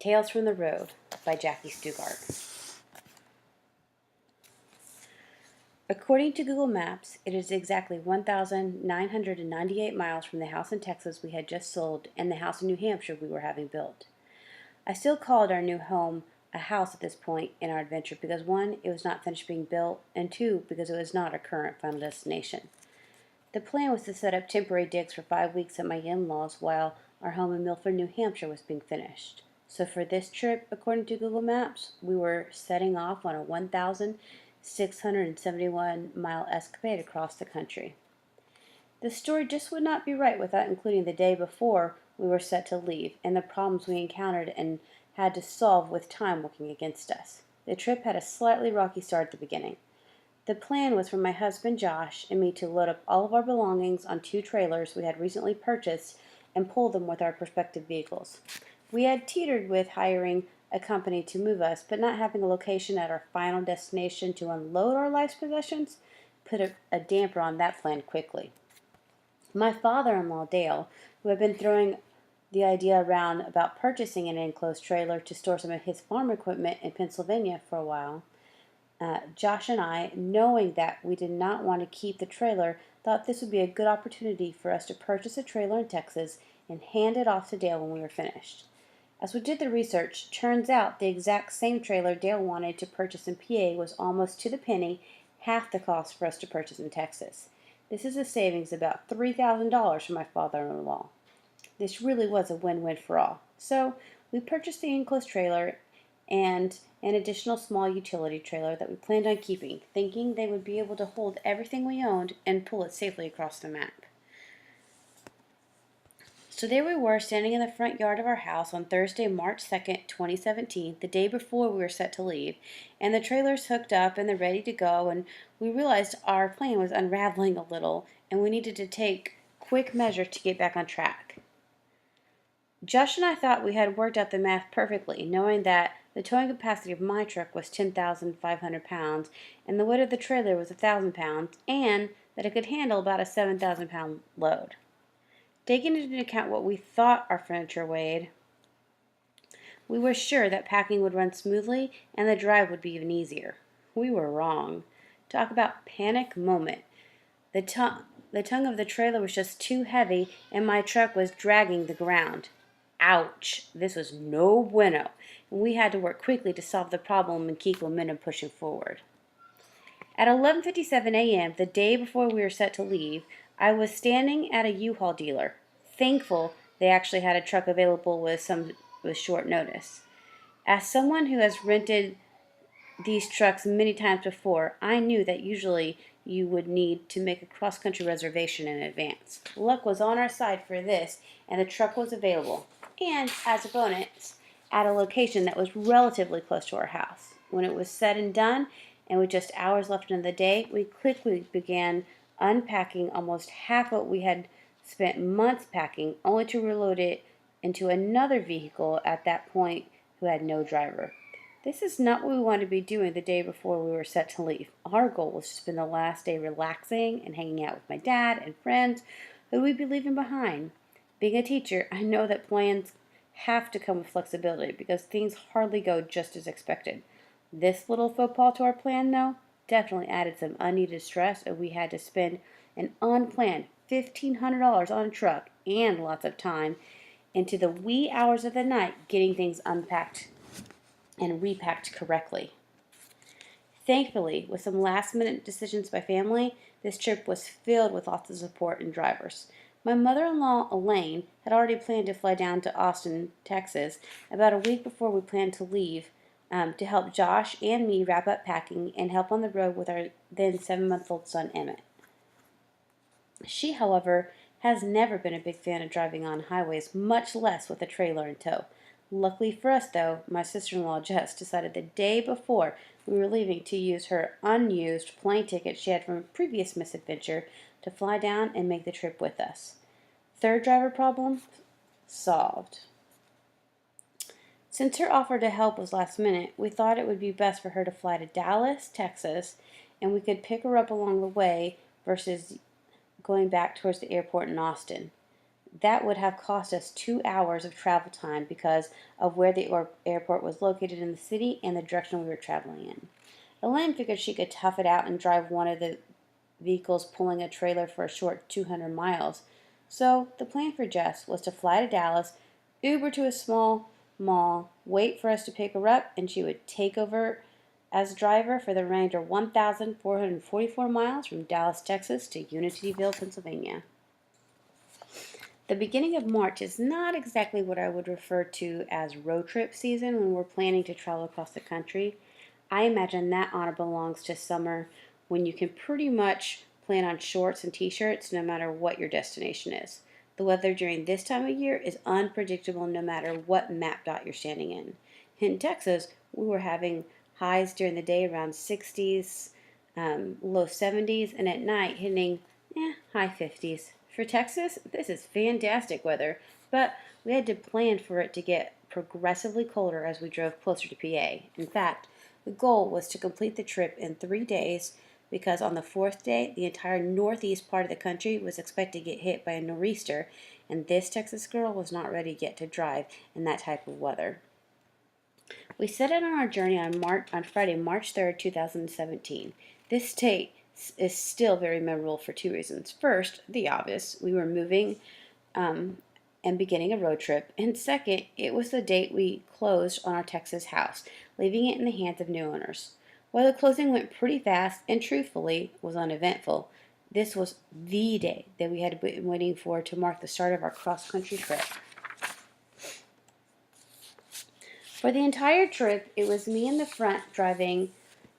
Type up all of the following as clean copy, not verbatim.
Tales from the Road by Jackie Stugart. According to Google Maps, it is exactly 1,998 miles from the house in Texas we had just sold and the house in New Hampshire we were having built. I still called our new home a house at this point in our adventure because 1, it was not finished being built, and 2, because it was not our current final destination. The plan was to set up temporary digs for 5 weeks at my in-laws while our home in Milford, New Hampshire was being finished. So for this trip, according to Google Maps, we were setting off on a 1,671-mile escapade across the country. The story just would not be right without including the day before we were set to leave and the problems we encountered and had to solve with time working against us. The trip had a slightly rocky start at the beginning. The plan was for my husband Josh and me to load up all of our belongings on 2 trailers we had recently purchased and pull them with our prospective vehicles. We had teetered with hiring a company to move us, but not having a location at our final destination to unload our life's possessions put a damper on that plan quickly. My father-in-law, Dale, who had been throwing the idea around about purchasing an enclosed trailer to store some of his farm equipment in Pennsylvania for a while, Josh and I, knowing that we did not want to keep the trailer, thought this would be a good opportunity for us to purchase a trailer in Texas and hand it off to Dale when we were finished. As we did the research, turns out the exact same trailer Dale wanted to purchase in PA was almost to the penny half the cost for us to purchase in Texas. This is a savings of about $3,000 for my father-in-law. This really was a win-win for all. So we purchased the enclosed trailer and an additional small utility trailer that we planned on keeping, thinking they would be able to hold everything we owned and pull it safely across the map. So there we were, standing in the front yard of our house on Thursday, March 2nd, 2017, the day before we were set to leave, and the trailer's hooked up and they're ready to go, and we realized our plan was unraveling a little, and we needed to take quick measures to get back on track. Josh and I thought we had worked out the math perfectly, knowing that the towing capacity of my truck was 10,500 pounds, and the weight of the trailer was 1,000 pounds, and that it could handle about a 7,000 pound load. Taking into account what we thought our furniture weighed, we were sure that packing would run smoothly and the drive would be even easier. We were wrong. Talk about panic moment. The tongue of the trailer was just too heavy and my truck was dragging the ground. Ouch! This was no bueno, and we had to work quickly to solve the problem and keep momentum pushing forward. At 11:57 a.m., the day before we were set to leave, I was standing at a U-Haul dealer, thankful they actually had a truck available with short notice. As someone who has rented these trucks many times before, I knew that usually you would need to make a cross-country reservation in advance. Luck was on our side for this, and the truck was available, and as a bonus, at a location that was relatively close to our house. When it was said and done, and with just hours left in the day, we quickly began unpacking almost half what we had spent months packing, only to reload it into another vehicle at that point who had no driver. This is not what we wanted to be doing the day before we were set to leave. Our goal was to spend the last day relaxing and hanging out with my dad and friends who we'd be leaving behind. Being a teacher, I know that plans have to come with flexibility because things hardly go just as expected. This little faux pas to our plan, though, definitely added some unneeded stress, and we had to spend an unplanned $1,500 on a truck and lots of time into the wee hours of the night getting things unpacked and repacked correctly. Thankfully, with some last-minute decisions by family, this trip was filled with lots of support and drivers. My mother-in-law, Elaine, had already planned to fly down to Austin, Texas, about a week before we planned to leave, to help Josh and me wrap up packing and help on the road with our then 7-month-old son, Emmett. She, however, has never been a big fan of driving on highways, much less with a trailer in tow. Luckily for us, though, my sister-in-law Jess decided the day before we were leaving to use her unused plane ticket she had from a previous misadventure to fly down and make the trip with us. Third driver problem solved. Since her offer to help was last minute, we thought it would be best for her to fly to Dallas, Texas, and we could pick her up along the way versus going back towards the airport in Austin. That would have cost us 2 hours of travel time because of where the airport was located in the city and the direction we were traveling in. Elaine figured she could tough it out and drive one of the vehicles pulling a trailer for a short 200 miles. So the plan for Jess was to fly to Dallas, Uber to a small mall, wait for us to pick her up, and she would take over as driver for the remainder 1,444 miles from Dallas, Texas to Unityville, Pennsylvania. The beginning of March is not exactly what I would refer to as road trip season when we're planning to travel across the country. I imagine that honor belongs to summer when you can pretty much plan on shorts and t-shirts no matter what your destination is. The weather during this time of year is unpredictable no matter what map dot you're standing in. In Texas, we were having highs during the day around 60s, low 70s, and at night hitting high 50s. For Texas, this is fantastic weather, but we had to plan for it to get progressively colder as we drove closer to PA. In fact, the goal was to complete the trip in 3 days because on the fourth day, the entire northeast part of the country was expected to get hit by a nor'easter, and this Texas girl was not ready yet to drive in that type of weather. We set out on our journey on Friday, March 3rd, 2017. This date is still very memorable for two reasons. First, the obvious, we were moving and beginning a road trip. And second, it was the date we closed on our Texas house, leaving it in the hands of new owners. While the closing went pretty fast and truthfully was uneventful, this was the day that we had been waiting for to mark the start of our cross-country trip. For the entire trip, it was me in the front driving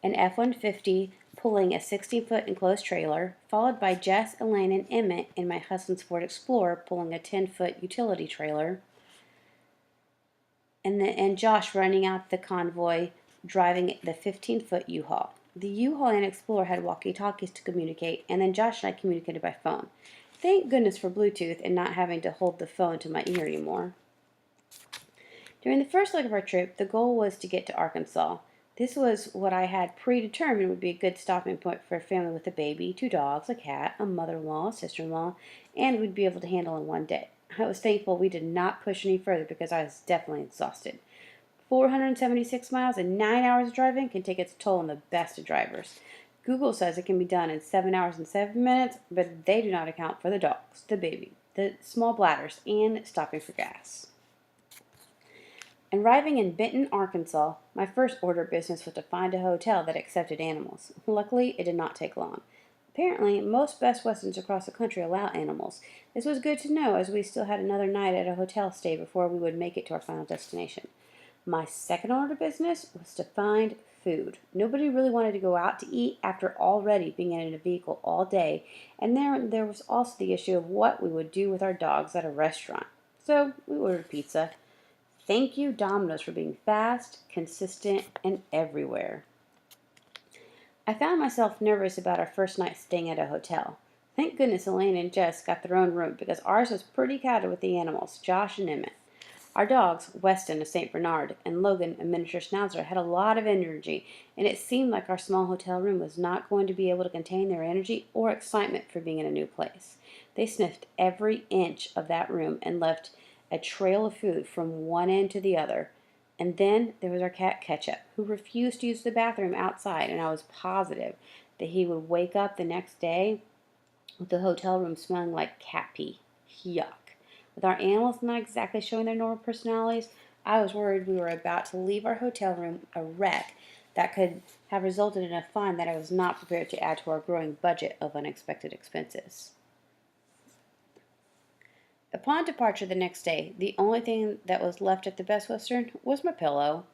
an F-150 pulling a 60-foot enclosed trailer, followed by Jess, Elaine, and Emmett in my husband's Ford Explorer pulling a 10-foot utility trailer, and Josh running out the convoy driving the 15-foot U-Haul. The U-Haul and Explorer had walkie-talkies to communicate, and then Josh and I communicated by phone. Thank goodness for Bluetooth and not having to hold the phone to my ear anymore. During the first leg of our trip, the goal was to get to Arkansas. This was what I had predetermined would be a good stopping point for a family with a baby, 2 dogs, a cat, a mother-in-law, a sister-in-law, and we'd be able to handle in one day. I was thankful we did not push any further because I was definitely exhausted. 476 miles and 9 hours of driving can take its toll on the best of drivers. Google says it can be done in 7 hours and 7 minutes, but they do not account for the dogs, the baby, the small bladders, and stopping for gas. Arriving in Benton, Arkansas, my first order of business was to find a hotel that accepted animals. Luckily, it did not take long. Apparently, most Best Westerns across the country allow animals. This was good to know as we still had another night at a hotel stay before we would make it to our final destination. My second order of business was to find food. Nobody really wanted to go out to eat after already being in a vehicle all day, and there was also the issue of what we would do with our dogs at a restaurant. So we ordered pizza. Thank you, Domino's, for being fast, consistent, and everywhere. I found myself nervous about our first night staying at a hotel. Thank goodness Elaine and Jess got their own room because ours was pretty crowded with the animals, Josh and Emmett. Our dogs, Weston, a St. Bernard, and Logan, a miniature schnauzer, had a lot of energy, and it seemed like our small hotel room was not going to be able to contain their energy or excitement for being in a new place. They sniffed every inch of that room and left a trail of food from one end to the other. And then there was our cat Ketchup, who refused to use the bathroom outside, and I was positive that he would wake up the next day with the hotel room smelling like cat pee. Yuck. With our animals not exactly showing their normal personalities, I was worried we were about to leave our hotel room a wreck that could have resulted in a fine that I was not prepared to add to our growing budget of unexpected expenses. Upon departure the next day, the only thing that was left at the Best Western was my pillow.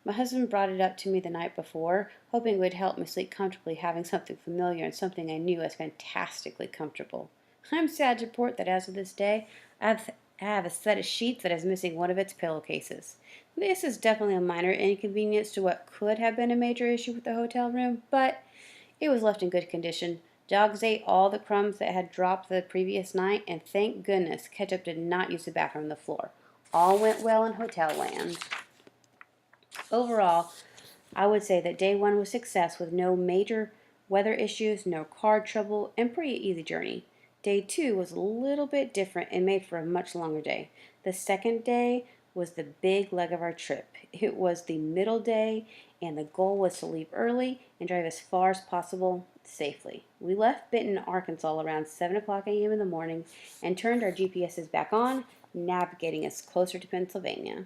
My husband brought it up to me the night before, hoping it would help me sleep comfortably, having something familiar and something I knew as fantastically comfortable. I'm sad to report that as of this day, I have a set of sheets that is missing one of its pillowcases. This is definitely a minor inconvenience to what could have been a major issue with the hotel room, but it was left in good condition. Dogs ate all the crumbs that had dropped the previous night, and thank goodness Ketchup did not use the bathroom on the floor. All went well in hotel land. Overall, I would say that day one was success with no major weather issues, no car trouble, and pretty easy journey. Day 2 was a little bit different and made for a much longer day. The second day was the big leg of our trip. It was the middle day, and the goal was to leave early and drive as far as possible safely. We left Benton, Arkansas around 7 o'clock a.m. in the morning and turned our GPSs back on, navigating us closer to Pennsylvania.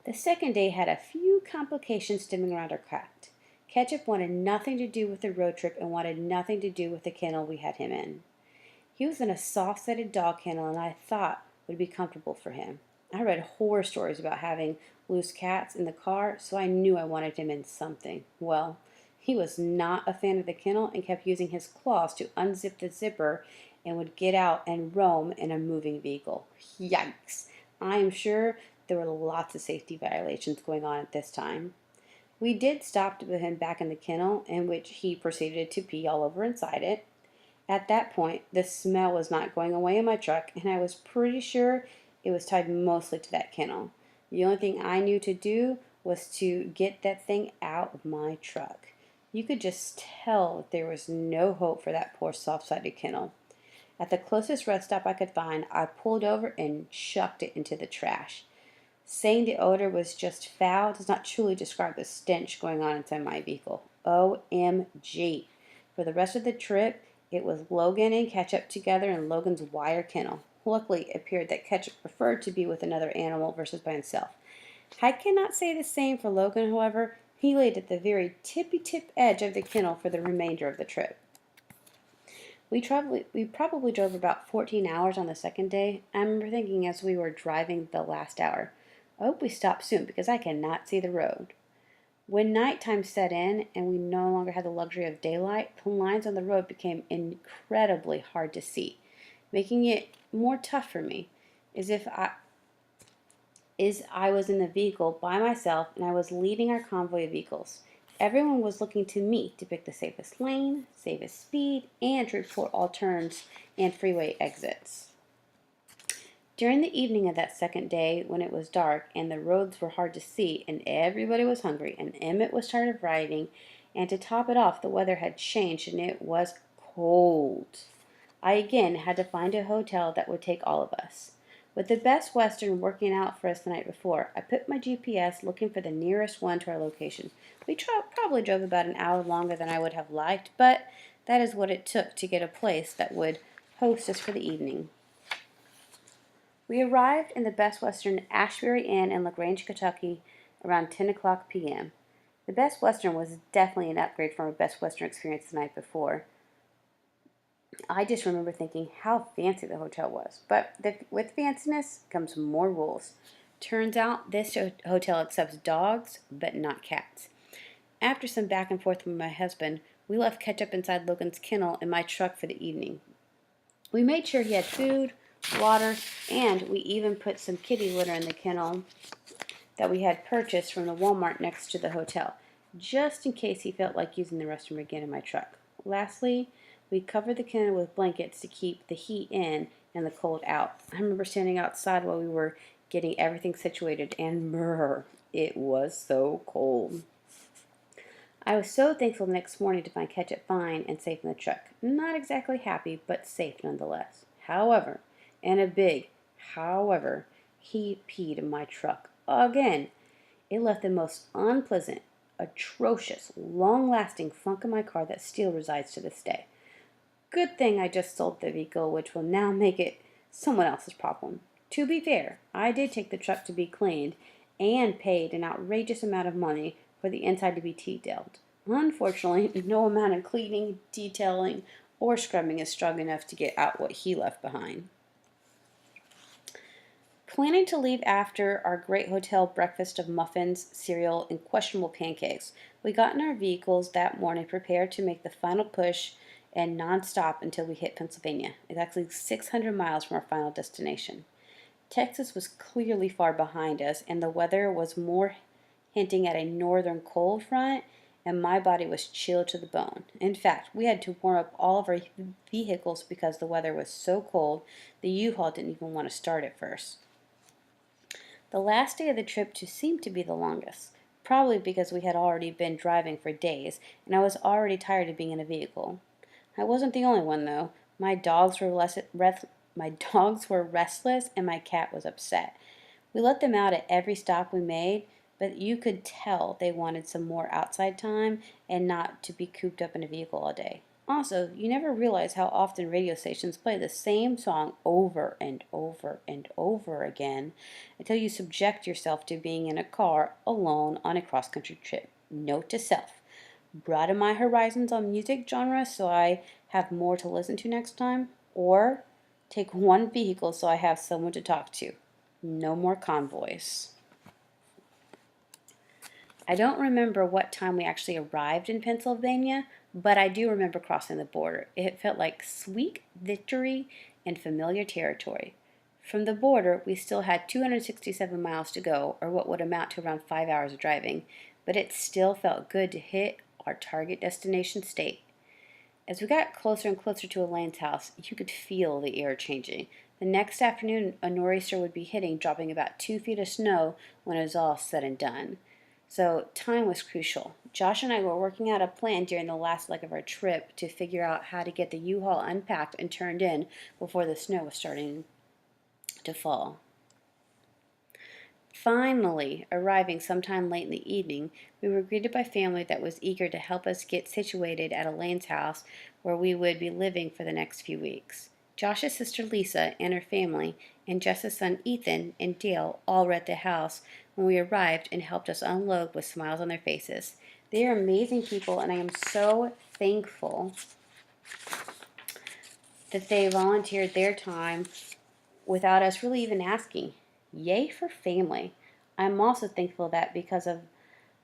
The second day had a few complications stemming around our cat. Ketchup wanted nothing to do with the road trip and wanted nothing to do with the kennel we had him in. He was in a soft-sided dog kennel and I thought would be comfortable for him. I read horror stories about having loose cats in the car, so I knew I wanted him in something. Well, he was not a fan of the kennel and kept using his claws to unzip the zipper and would get out and roam in a moving vehicle. Yikes! I am sure there were lots of safety violations going on at this time. We did stop to put him back in the kennel, in which he proceeded to pee all over inside it. At that point, the smell was not going away in my truck, and I was pretty sure it was tied mostly to that kennel. The only thing I knew to do was to get that thing out of my truck. You could just tell that there was no hope for that poor soft-sided kennel. At the closest rest stop I could find, I pulled over and chucked it into the trash. Saying the odor was just foul does not truly describe the stench going on inside my vehicle. OMG. For the rest of the trip, it was Logan and Ketchup together in Logan's wire kennel. Luckily, it appeared that Ketchup preferred to be with another animal versus by himself. I cannot say the same for Logan, however. He laid at the very tippy-tip edge of the kennel for the remainder of the trip. We probably drove about 14 hours on the second day. I remember thinking as we were driving the last hour, I hope we stop soon because I cannot see the road. When nighttime set in and we no longer had the luxury of daylight, the lines on the road became incredibly hard to see, making it more tough for me, as if I was in the vehicle by myself and I was leading our convoy of vehicles. Everyone was looking to me to pick the safest lane, safest speed, and to report all turns and freeway exits. During the evening of that second day, when it was dark and the roads were hard to see and everybody was hungry and Emmett was tired of riding, and to top it off, the weather had changed and it was cold. I again had to find a hotel that would take all of us. With the Best Western working out for us the night before, I put my GPS looking for the nearest one to our location. We probably drove about an hour longer than I would have liked, but that is what it took to get a place that would host us for the evening. We arrived in the Best Western Ashbury Inn in LaGrange, Kentucky around 10 o'clock p.m. The Best Western was definitely an upgrade from our Best Western experience the night before. I just remember thinking how fancy the hotel was. But with fanciness comes more rules. Turns out this hotel accepts dogs, but not cats. After some back and forth with my husband, we left Ketchup inside Logan's kennel in my truck for the evening. We made sure he had food, water, and we even put some kitty litter in the kennel that we had purchased from the Walmart next to the hotel, just in case he felt like using the restroom again in my truck. Lastly, we covered the kennel with blankets to keep the heat in and the cold out. I remember standing outside while we were getting everything situated, and it was so cold. I was so thankful the next morning to find Ketchup fine and safe in the truck. Not exactly happy, but safe nonetheless. However, and a big however, he peed in my truck again. It left the most unpleasant, atrocious, long-lasting funk in my car that still resides to this day. Good thing I just sold the vehicle, which will now make it someone else's problem. To be fair, I did take the truck to be cleaned and paid an outrageous amount of money for the inside to be detailed. Unfortunately, no amount of cleaning, detailing, or scrubbing is strong enough to get out what he left behind. Planning to leave after our great hotel breakfast of muffins, cereal, and questionable pancakes, we got in our vehicles that morning prepared to make the final push and non-stop until we hit Pennsylvania. It's actually 600 miles from our final destination. Texas was clearly far behind us, and the weather was more hinting at a northern cold front, and my body was chilled to the bone. In fact, we had to warm up all of our vehicles because the weather was so cold, the U-Haul didn't even want to start at first. The last day of the trip seemed to be the longest, probably because we had already been driving for days, and I was already tired of being in a vehicle. I wasn't the only one, though. My dogs were my dogs were restless and my cat was upset. We let them out at every stop we made, but you could tell they wanted some more outside time and not to be cooped up in a vehicle all day. Also, you never realize how often radio stations play the same song over and over and over again until you subject yourself to being in a car alone on a cross country trip. Note to self: broaden my horizons on music genres so I have more to listen to next time, or take one vehicle so I have someone to talk to. No more convoys. I don't remember what time we actually arrived in Pennsylvania, but I do remember crossing the border. It felt like sweet victory in familiar territory. From the border, we still had 267 miles to go, or what would amount to around 5 hours of driving, but it still felt good to hit our target destination state. As we got closer and closer to Elaine's house, you could feel the air changing. The next afternoon, a nor'easter would be hitting, dropping about 2 feet of snow when it was all said and done. So time was crucial. Josh and I were working out a plan during the last leg of our trip to figure out how to get the U-Haul unpacked and turned in before the snow was starting to fall. Finally, arriving sometime late in the evening, we were greeted by family that was eager to help us get situated at Elaine's house where we would be living for the next few weeks. Josh's sister Lisa and her family, and Jess's son Ethan and Dale all were at the house when we arrived and helped us unload with smiles on their faces. They are amazing people, and I am so thankful that they volunteered their time without us really even asking. Yay for family. I'm also thankful that because of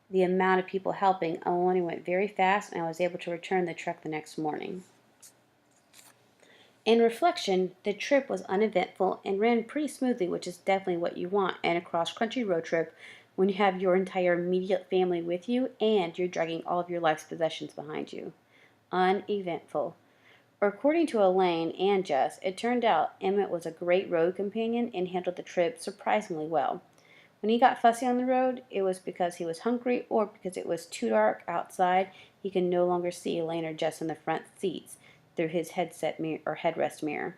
the amount of people helping, unloading went very fast and I was able to return the truck the next morning. In reflection, the trip was uneventful and ran pretty smoothly, which is definitely what you want in a cross-country road trip when you have your entire immediate family with you and you're dragging all of your life's possessions behind you. Uneventful. According to Elaine and Jess, it turned out Emmett was a great road companion and handled the trip surprisingly well. When he got fussy on the road, it was because he was hungry or because it was too dark outside. He could no longer see Elaine or Jess in the front seats through his headrest mirror.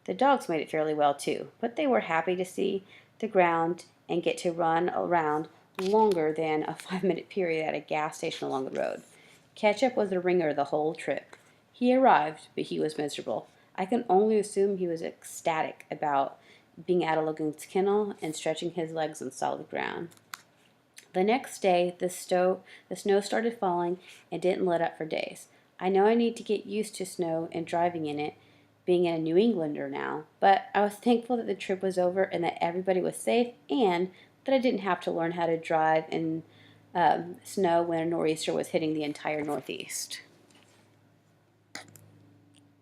The dogs made it fairly well too, but they were happy to see the ground and get to run around longer than a 5-minute period at a gas station along the road. Ketchup was the ringer the whole trip. He arrived, but he was miserable. I can only assume he was ecstatic about being at a Logan's kennel and stretching his legs on solid ground. The next day, the snow started falling and didn't let up for days. I know I need to get used to snow and driving in it, being a New Englander now, but I was thankful that the trip was over and that everybody was safe and that I didn't have to learn how to drive in snow when a nor'easter was hitting the entire Northeast.